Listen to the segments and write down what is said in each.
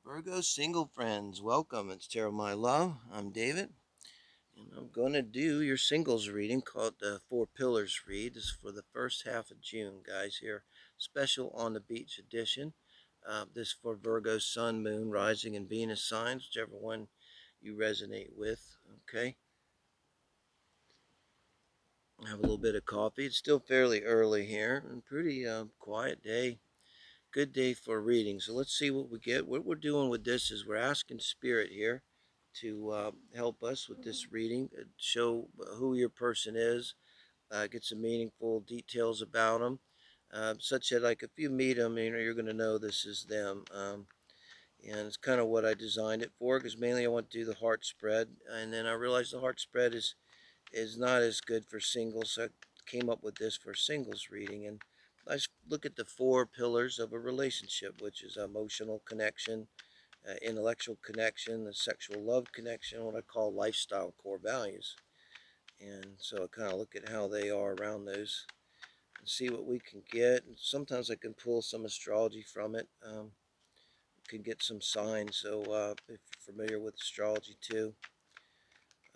Virgo single friends, welcome. It's Tarotmylove. I'm David, and I'm going to do your singles reading called the Four Pillars read. This is for the first half of June, guys. Here, special on the beach edition. This for Virgo, Sun, Moon, Rising, and Venus signs, whichever one you resonate with. Okay, have a little bit of coffee. It's still fairly early here, and pretty quiet day. Good day for reading. So let's see what we get. What we're doing with this is we're asking Spirit here to help us with this reading, show who your person is, get some meaningful details about them, such that like if you meet them, you're going to know this is them. And it's kind of what I designed it for, because mainly I want to do the heart spread, and then I realized the heart spread is not as good for singles, so I came up with this for singles reading. And I look at the four pillars of a relationship, which is emotional connection, intellectual connection, the sexual love connection, what I call lifestyle core values. And so I kind of look at how they are around those and see what we can get. And sometimes I can pull some astrology from it. Can get some signs. So if you're familiar with astrology too,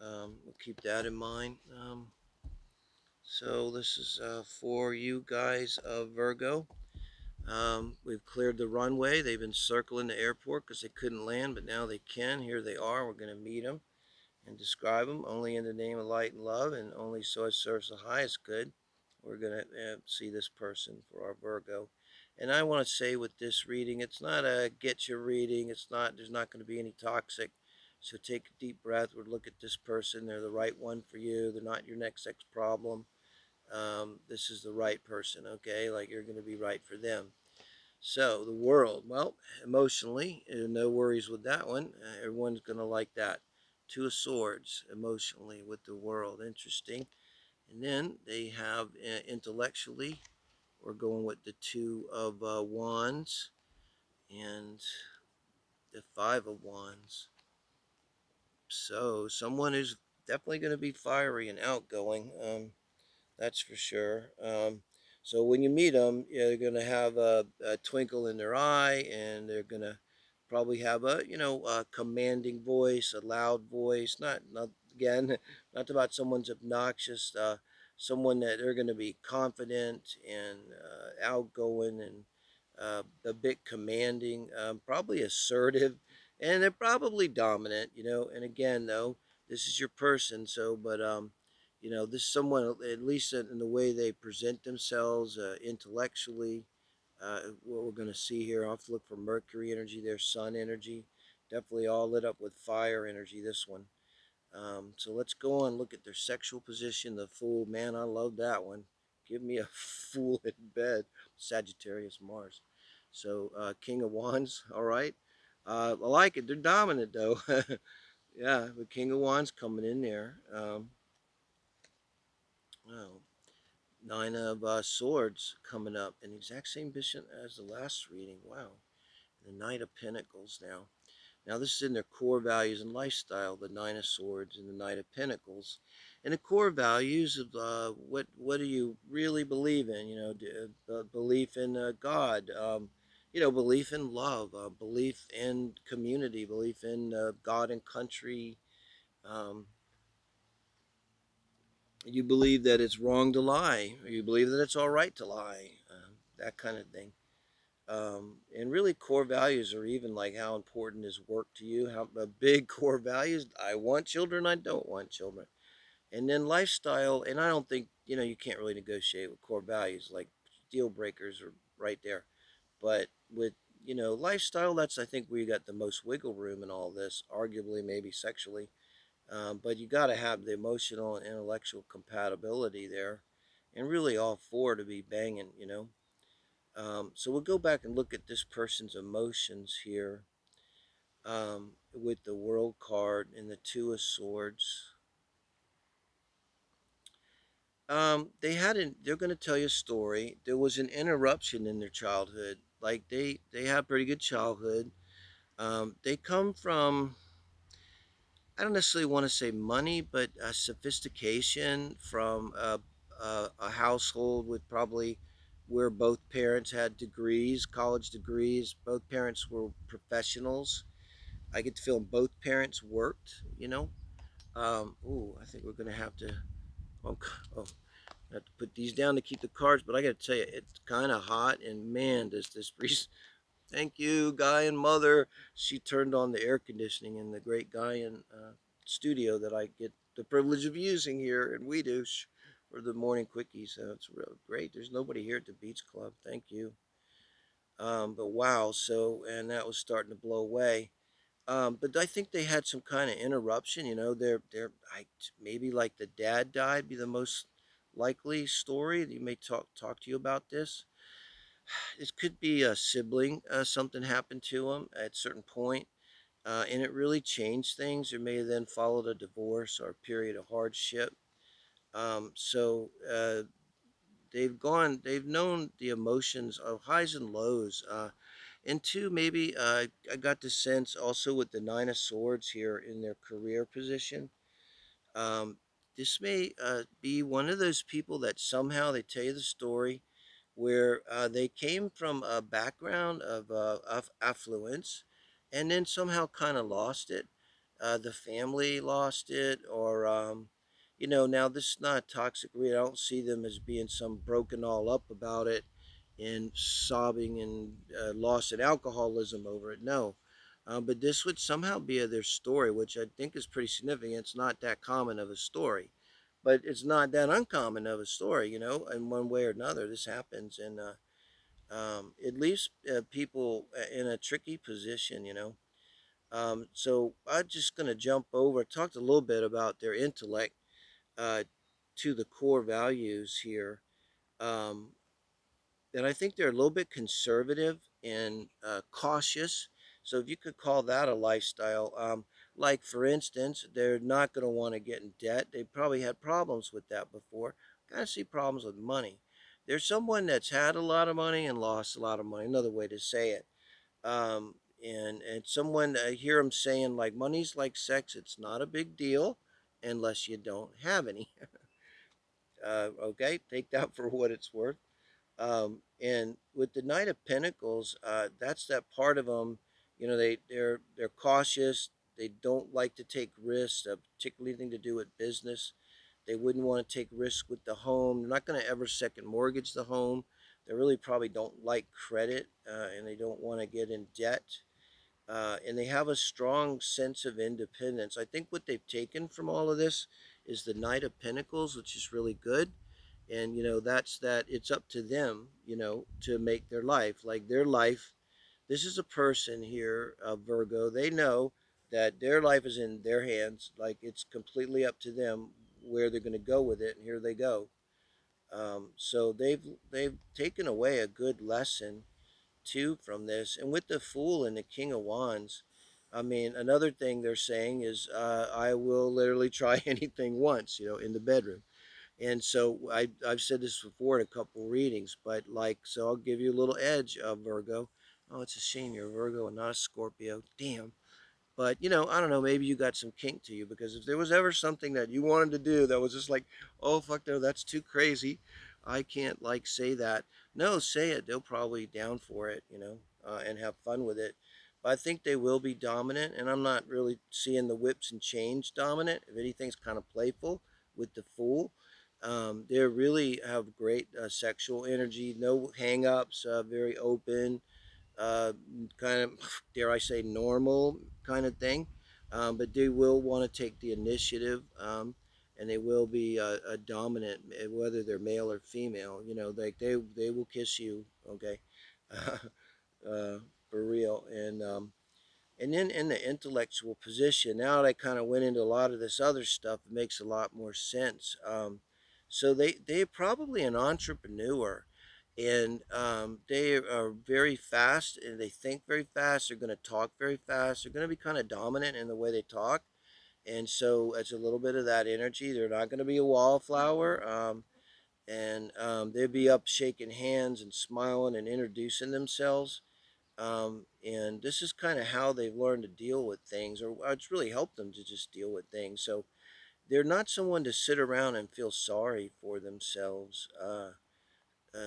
we'll keep that in mind. So this is for you guys of Virgo. We've cleared the runway. They've been circling the airport because they couldn't land, but now they can. Here they are. We're going to meet them and describe them only in the name of light and love, and only so it serves the highest good. We're going to see this person for our Virgo. And I want to say with this reading, it's not a get your reading. It's not. There's not going to be any toxic. So take a deep breath. We'll look at this person. They're the right one for you. They're not your next sex problem. This is the right person, okay? Like you're going to be right for them. So the world, well, emotionally, no worries with that one. Everyone's going to like that. Two of Swords, emotionally with the world, interesting. And then they have intellectually, we're going with the Two of Wands and the Five of Wands. So someone who's definitely going to be fiery and outgoing. That's for sure. So when you meet them, they're going to have a twinkle in their eye, and they're going to probably have a commanding voice, a loud voice. Not again, not about someone's obnoxious. Someone that they're going to be confident and outgoing and a bit commanding, probably assertive, and they're probably dominant. And again, though, this is your person. So, but this someone, at least in the way they present themselves intellectually, what we're going to see here. I'll have to look for Mercury energy there, Sun energy, definitely all lit up with fire energy, this one. So let's go on, look at their sexual position. The Fool, man, I love that one. Give me a fool in bed. Sagittarius, Mars. So King of Wands, all right. I like it. They're dominant, though. Yeah, the King of Wands coming in there. Oh, Nine of Swords coming up, an exact same position as the last reading. Wow. The Knight of Pentacles now. Now this is in their core values and lifestyle, the Nine of Swords and the Knight of Pentacles. And the core values of what do you really believe in? Belief in God, belief in love, belief in community, belief in God and country. Um, you believe that it's wrong to lie, or you believe that it's all right to lie, that kind of thing. And really, core values are even like how important is work to you. How big core values? I want children. I don't want children. And then lifestyle. And I don't think you can't really negotiate with core values. Like deal breakers are right there. But with lifestyle, that's I think where you got the most wiggle room in all this. Arguably, maybe sexually. But you got to have the emotional and intellectual compatibility there, and really all four to be banging. So we'll go back and look at this person's emotions here with the World card and the Two of Swords. They're going to tell you a story. There was an interruption in their childhood. Like they have pretty good childhood. They come from, I don't necessarily want to say money, but sophistication from a household with probably where both parents had degrees, college degrees. Both parents were professionals. I get to feel both parents worked. Ooh, I think we're gonna have to. Oh, oh, I have to put these down to keep the cards. But I got to tell you, it's kind of hot, and man, does this breeze. Thank you, Guy and Mother. She turned on the air conditioning in the great Gaian studio that I get the privilege of using here in Weedush for the morning quickies. So it's real great. There's nobody here at the Beach Club. Thank you. But wow, so and that was starting to blow away. But I think they had some kind of interruption. They're maybe like the dad died be the most likely story. You may talk to you about this. It could be a sibling. Something happened to him at a certain point, and it really changed things. There may have then followed a divorce or a period of hardship. So they've known the emotions of highs and lows. And two, maybe I got the sense also with the Nine of Swords here in their career position. Um, this may be one of those people that somehow they tell you the story where they came from a background of affluence and then somehow kind of lost it. The family lost it, or, now this is not a toxic read. I don't see them as being some broken all up about it and sobbing and lost in alcoholism over it. No. But this would somehow be their story, which I think is pretty significant. It's not that common of a story, but it's not that uncommon of a story, in one way or another. This happens, and it leaves people in a tricky position. So I'm just going to jump over, talked a little bit about their intellect uh, to the core values here. Um, and I think they're a little bit conservative and cautious. So if you could call that a lifestyle, like for instance, they're not going to want to get in debt. They probably had problems with that before. Kind of see problems with money. There's someone that's had a lot of money and lost a lot of money. Another way to say it. And someone I hear them saying like money's like sex. It's not a big deal unless you don't have any. Okay, take that for what it's worth. And with the Knight of Pentacles, that's that part of them. They're cautious. They don't like to take risks, particularly anything to do with business. They wouldn't want to take risks with the home. They're not going to ever second mortgage the home. They really probably don't like credit, and they don't want to get in debt. And they have a strong sense of independence. I think what they've taken from all of this is the Knight of Pentacles, which is really good. And that's that it's up to them, to make their life like their life. This is a person here, Virgo. They know that their life is in their hands. Like it's completely up to them where they're going to go with it. And here they go. So they've taken away a good lesson too from this. And with the Fool and the King of Wands, I mean, another thing they're saying is, I will literally try anything once, in the bedroom. And so I've said this before in a couple readings, but like, so I'll give you a little edge of Virgo. Oh, it's a shame you're a Virgo and not a Scorpio. Damn. But I don't know. Maybe you got some kink to you, because if there was ever something that you wanted to do that was just like, oh fuck no, that's too crazy. I can't like say that. No, say it. They'll probably down for it, and have fun with it. But I think they will be dominant, and I'm not really seeing the whips and chains dominant. If anything's kind of playful with the Fool. They really have great sexual energy, no hang-ups, very open, uh, kind of, dare I say, normal kind of thing. But they will want to take the initiative, and they will be a dominant, whether they're male or female. Like they will kiss you, okay, for real. And then in the intellectual position, now that I kind of went into a lot of this other stuff, it makes a lot more sense. So they're probably an entrepreneur, and they are very fast, and they think very fast. They're going to talk very fast. They're going to be kind of dominant in the way they talk, and so it's a little bit of that energy. They're not going to be a wallflower, and they'll be up shaking hands and smiling and introducing themselves. And this is kind of how they've learned to deal with things, or it's really helped them to just deal with things. So they're not someone to sit around and feel sorry for themselves.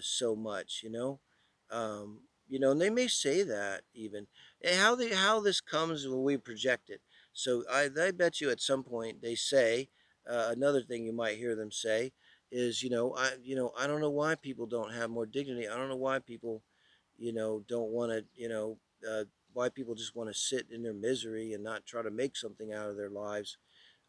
so much, and they may say that even. And how this comes when we project it. So I bet you at some point they say another thing you might hear them say is, I don't know why people don't have more dignity. I don't know why people, don't want to, why people just want to sit in their misery and not try to make something out of their lives.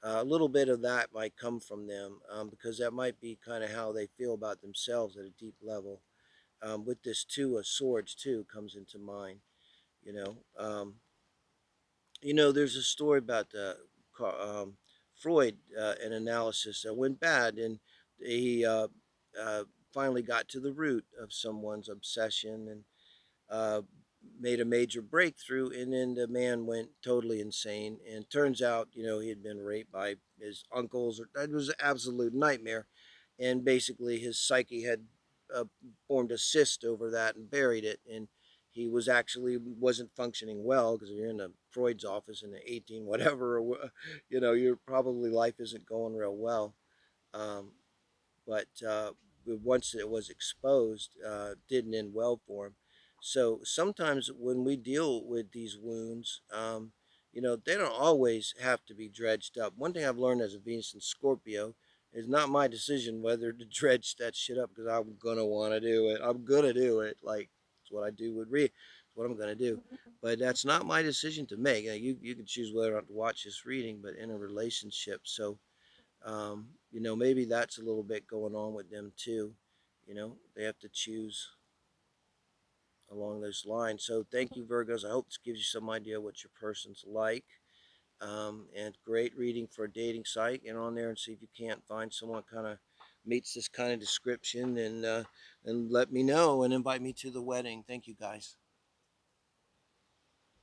A little bit of that might come from them, because that might be kind of how they feel about themselves at a deep level. With this two of swords too comes into mind. You know, um, there's a story about Freud, an analysis that went bad, and he uh, finally got to the root of someone's obsession, and uh, made a major breakthrough, and then the man went totally insane. And turns out, he had been raped by his uncles. It was an absolute nightmare, and basically his psyche had uh, formed a cyst over that and buried it, and he wasn't functioning well because if you're in a Freud's office in the 18 whatever, your probably life isn't going real well. Um, but once it was exposed, didn't end well for him. So sometimes when we deal with these wounds, they don't always have to be dredged up. One thing I've learned as a Venus and Scorpio is not my decision whether to dredge that shit up because I'm gonna want to do it. I'm gonna do it. Like it's what I do with read. It's what I'm gonna do. But that's not my decision to make. You can choose whether or not to watch this reading, but in a relationship, so maybe that's a little bit going on with them too. They have to choose along those lines. So thank you, Virgos. I hope this gives you some idea what your person's like. And great reading for a dating site. Get on there and see if you can't find someone kind of meets this kind of description, and let me know and invite me to the wedding. Thank you, guys.